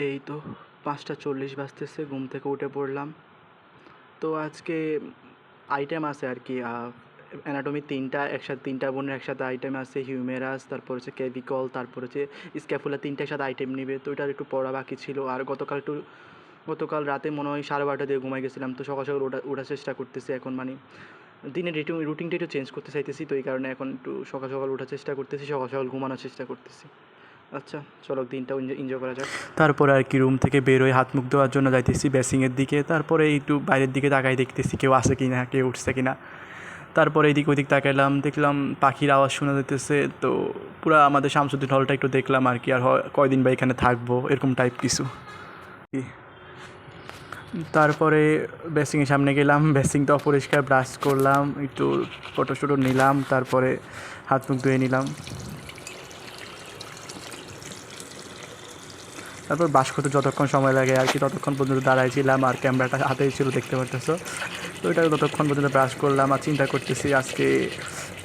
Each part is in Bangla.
এই তো 5:40 বাজতেছে, ঘুম থেকে উঠে পড়লাম। তো আজকে আইটেম আছে আর কি, অ্যানাটমি 3টা একসাথে, 3টা বোনের একসাথে আইটেম আছে, হিউমেরাস, তারপর হচ্ছে ক্যাভিকল, তারপর হচ্ছে স্ক্যাপুলা, 3টা একসাথে আইটেম নিবে। তো ওটার একটু পড়া বাকি ছিল। আর গতকাল রাতে মনে হয় 12:30 দিয়ে ঘুমাই গেছিলাম। তো সকাল সকাল ওঠার চেষ্টা করতেছি এখন, মানে দিনের রুটিনটা একটু চেঞ্জ করতে চাইতেছি। তো এই কারণে এখন একটু সকাল সকাল ওঠার চেষ্টা করতেছি, সকাল সকাল ঘুমানোর চেষ্টা করতেছি। আচ্ছা, চলো দিনটা এনজয় করা যাক। তারপরে আর কি রুম থেকে বের হয়ে হাত মুখ ধোয়ার জন্য যাইতেছি বেসিংয়ের দিকে। তারপরে একটু বাইরের দিকে তাকাই দেখতেছি কেউ আছে কি না, কেউ উঠছে কি না। তারপরে এদিক ওদিক তাকাইলাম, দেখলাম পাখির আওয়াজ শোনা যেতেছে। তো পুরো আমাদের শামসুদ্দিন হলটা একটু দেখলাম আর কি, আর কয়দিন বা এখানে থাকবো এরকম টাইপ কিছু। তারপরে বেসিংয়ের সামনে গেলাম, বেসিংটা অপরিষ্কার, ব্রাশ করলাম, একটু ফটো টটো নিলাম, তারপরে হাত মুখ ধুয়ে নিলাম। তারপর বাস করতে যতক্ষণ সময় লাগে আর কি ততক্ষণ পর্যন্ত দাঁড়াইছিলাম, আর ক্যামেরাটা হাতেই ছিল, দেখতে পারতেছো। তো এটা ততক্ষণ পর্যন্ত ব্রাশ করলাম আর চিন্তা করতেছি আজকে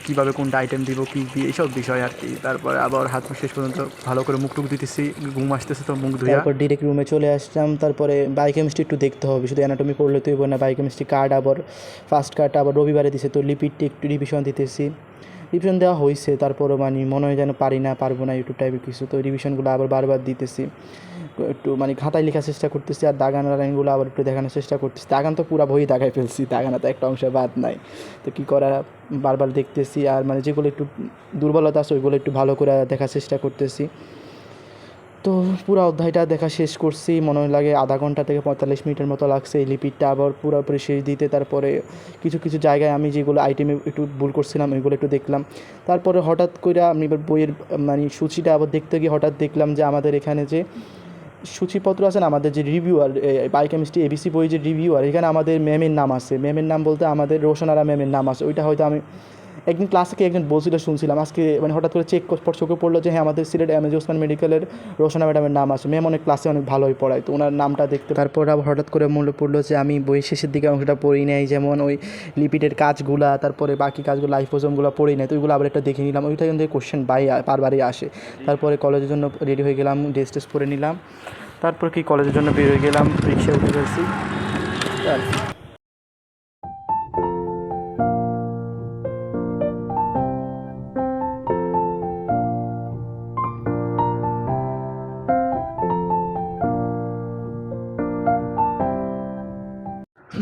কীভাবে কোনটা আইটেম দিব, কী দিয়ে, এইসব বিষয় আর কি। তারপরে আবার হাত মুখ শেষ পর্যন্ত ভালো করে মুখ টুক দিতেছি, ঘুম আসতেছে তো মুখ ধুয়ে তারপর ডিরেক্ট রুমে চলে আসলাম। তারপরে বায়োকেমিস্ট্রি একটু দেখতে হবে, শুধু অ্যানাটমি পড়লে তুই না, বায়োকেমিস্ট্রি কার্ড আবার ফার্স্ট কার্ড আবার রবিবারে দিছে, তো লিপিডটি একটু রিভিশন দিতেছি। রিভিশন দেওয়া হয়েছে, তারপরও মানে মনে হয় যেন পারবো না ইউটিউব টাইপের কিছু। তো রিভিশনগুলো আবার বারবার দিতেছি, একটু মানে খাতায় লেখার চেষ্টা করতেছি, আর দাগানোর লাইনগুলো আবার একটু দেখানোর চেষ্টা করতেছি। দাগান তো পুরো বই দাগাই ফেলছি, দাগানো তো একটা অংশ বাদ নাই। তো কী করা, বারবার দেখতেছি, আর মানে যেগুলো একটু দুর্বলতা আছে ওইগুলো একটু ভালো করে দেখার চেষ্টা করতেছি। তো পুরো অধ্যায়টা দেখা শেষ করছি, মনে লাগে আধা ঘন্টা থেকে 45 মিনিটের মতো লাগছে এই লিপিডটা আবার পুরোপুরি শেষ দিতে। তারপরে কিছু জায়গায় আমি যেগুলো আইটেমে একটু ভুল করছিলাম ওইগুলো একটু দেখলাম। তারপরে হঠাৎ করে আমি এবার বইয়ের মানে সূচিটা আবার দেখতে গিয়ে হঠাৎ দেখলাম যে আমাদের এখানে যে সূচিপত্র আছে না, আমাদের যে রিভিউয়ার বায়োকেমিস্ট্রি এবিসি বই যে রিভিউয়ার, এখানে আমাদের ম্যামের নাম আছে। ম্যামের নাম বলতে আমাদের রোশনারা ম্যামের নাম আছে। ওইটা হয়তো আমি একদিন ক্লাসে একজন বলছিল শুনছিলাম, আজকে মানে হঠাৎ করে চোখে পড়লো যে হ্যাঁ আমাদের সিলেট এম এ ওসমান মেডিকেলের রোশনা ম্যাডামের নাম আছে। ম্যাম অনেক ক্লাসে অনেক ভালোই পড়ায়, তো ওনার নামটা দেখতে। তারপর আবার হঠাৎ করে মনে পড়লো যে আমি বই শেষের দিকে অংশটা পড়ি নাই, যেমন ওই লিপিডের কাজগুলা, তারপরে বাকি কাজগুলো লাইফোজোমগুলো পড়ি নাই। তো ওইগুলো আবার একটা দেখে নিলাম, ওইটা কিন্তু কোশ্চেন বারবারই আসে। তারপরে কলেজের জন্য রেডি হয়ে গেলাম, ড্রেস টেস পরে নিলাম, তারপর কি কলেজের জন্য বের হয়ে গেলাম, রিক্সায় উঠে ফেলছি।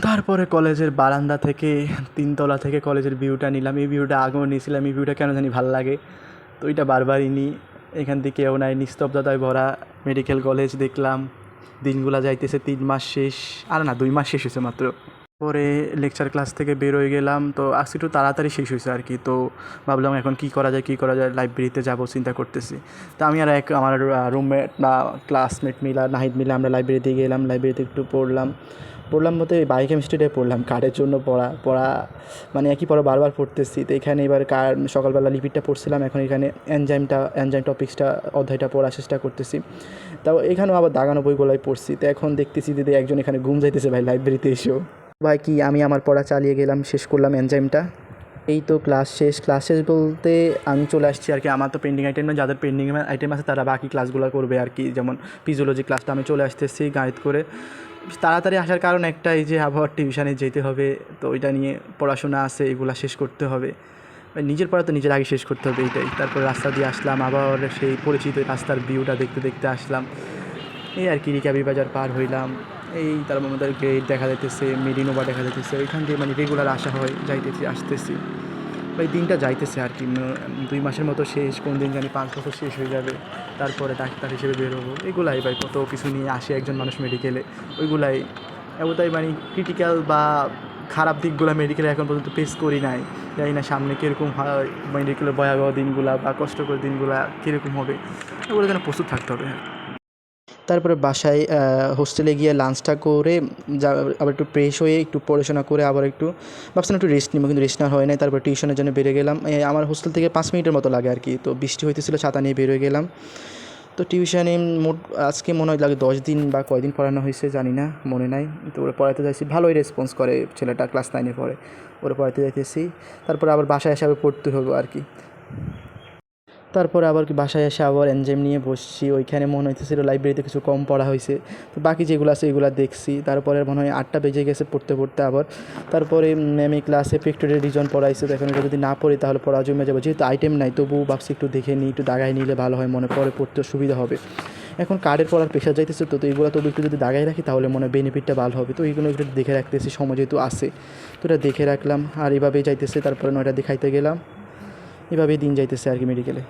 তারপরে কলেজের বারান্দা থেকে 3তলা থেকে কলেজের ভিউটা নিলাম। এই ভিউটা আগেও নিয়েছিলাম, এই ভিউটা কেন জানি ভালো লাগে, তো এটা বারবারই নিই। এখান থেকে কেউ নাই, নিস্তব্ধতায় ভরা মেডিকেল কলেজ দেখলাম। দিনগুলা যাইতেছে, 3 মাস শেষ, আর না 2 মাস শেষ হয়েছে মাত্র। পরে লেকচার ক্লাস থেকে বের হয়ে গেলাম, তো আজকে একটু তাড়াতাড়ি শেষ হয়েছে আর কি। তো ভাবলাম এখন কী করা যায়, লাইব্রেরিতে যাবো চিন্তা করতেছি। তো আমি আর আমার রুমমেট না ক্লাসমেট মিলা নাহিদ মিলে আমরা লাইব্রেরিতে গেলাম, লাইব্রেরিতে একটু পড়লাম বলতে বায়োকেমিস্ট্রিটাই পড়লাম। কার্ডের জন্য পড়া মানে একই পড়া বারবার পড়তেছি। তো এখানে এবার সকালবেলা লিপিডটা পড়ছিলাম, এখন এখানে এনজাইম টপিক্সটা অধ্যায়টা পড়ার চেষ্টা করতেছি। তাও এখানেও আবার দাগানো বইগুলোই পড়ছি। তো এখন দেখতেছি যদি একজন এখানে ঘুম যাইতেছে ভাই লাইব্রেরিতে এসেও। ভাই কি আমি আমার পড়া চালিয়ে গেলাম, শেষ করলাম এনজাইমটা। এই তো ক্লাস শেষ বলতে আমি চলে আসছি আর কি। আমার তো পেন্ডিং আইটেম না, যাদের পেন্ডিং আইটেম আছে তারা বাকি ক্লাসগুলো করবে আর কি। যেমন ফিজিওলজি ক্লাসটা আমি চলে আসতেছি গাইড করে। তাড়াতাড়ি আসার কারণ একটাই যে আবহাওয়ার টিউশনে যেতে হবে, তো ওইটা নিয়ে পড়াশোনা আছে, এগুলো শেষ করতে হবে। নিজের পড়া তো নিজের আগে শেষ করতে হবে, এইটাই। তারপর রাস্তা দিয়ে আসলাম, আবার সেই পরিচিত রাস্তার ভিউটা দেখতে দেখতে আসলাম। এই আর কি রিকাবি বাজার পার হইলাম। এই তার মধ্যে গেট দেখা যাইতেছে, মেরিনোভা দেখা যাইতেছে, ওইখান দিয়ে মানে রেগুলার আসা হয়, যাইতেছি আসতেছি। এই দিনটা যাইতেছে আর কি, 2 মাসের মতো শেষ, কোন দিন জানি 5 বছর শেষ হয়ে যাবে। তারপরে ডাক্তার হিসেবে বেরোবো, এগুলাই ভাই কত কিছু নিয়ে আসে একজন মানুষ মেডিকেলে, ওইগুলাই এতটাই মানে ক্রিটিক্যাল বা খারাপ দিকগুলো মেডিকেলে এখন পর্যন্ত ফেস করি নাই। জানি না সামনে কীরকম হয় মেডিকেলের ভয়াবহ দিনগুলা বা কষ্টকর দিনগুলা কীরকম হবে, এগুলো যেন প্রস্তুত থাকতে হবে। তারপরে বাসায় হোস্টেলে গিয়ে লাঞ্চটা করে আবার একটু ফ্রেশ হয়ে একটু পড়াশোনা করে আবার একটু ভাবছিলাম একটু রেস্ট নিবো, কিন্তু রেস্ট নেওয়া হয় নাই। তারপর টিউশনের জন্য বেরিয়ে গেলাম। আমার হোস্টেল থেকে 5 মিনিটের মতো লাগে আর কি। তো বৃষ্টি হইতেছিল, ছাতা নিয়ে বের হয়ে গেলাম। তো টিউশনে মোট আজকে মনে হয় লাগে 10 দিন বা কয়দিন পড়ানো হয়েছে জানি না, মনে নাই। তো ওরা পড়াতে যাইছি, ভালোই রেসপন্স করে ছেলেটা, ক্লাস 9-এ পড়ে। ওরা পড়াতে যাইতেছি, তারপর আবার বাসায় এসে আবার পড়তে হবে আর কি। তারপরে আবার কি বাসায় এসে আবার এনজেম নিয়ে বসছি, ওইখানে মনে হইতেছিল লাইব্রেরিতে কিছু কম পড়া হয়েছে, তো বাকি যেগুলো আছে এগুলো দেখছি। তারপরে মনে হয় 8টা বেজে গেছে পড়তে পড়তে আবার। তারপরে ম্যামে ক্লাসে পিক্টোরিয়াল রিজন পড়াইছে, তো এখন এটা যদি না পড়ি তাহলে পড়া জমে যাবে, যেহেতু আইটেম নাই তবুও ভাবছি একটু দেখে নিই, একটু দাগাই নিলে ভালো হয়, মনে পরে পড়তে সুবিধা হবে। এখন কার্ডের পড়ার প্রেশার যাইতেছে, তো এগুলো তবু একটু যদি দাগাই রাখি তাহলে মনে হয় বেনিফিটটা ভালো হবে, তো এইগুলো একটু দেখে রাখতেছি, সময় যেহেতু আছে তো এটা দেখে রাখলাম। আর এভাবেই যাইতেছে, তারপরে 9টার দিকে খাইতে গেলাম, এভাবেই দিন যাইতেছে আর কি মেডিকেলে।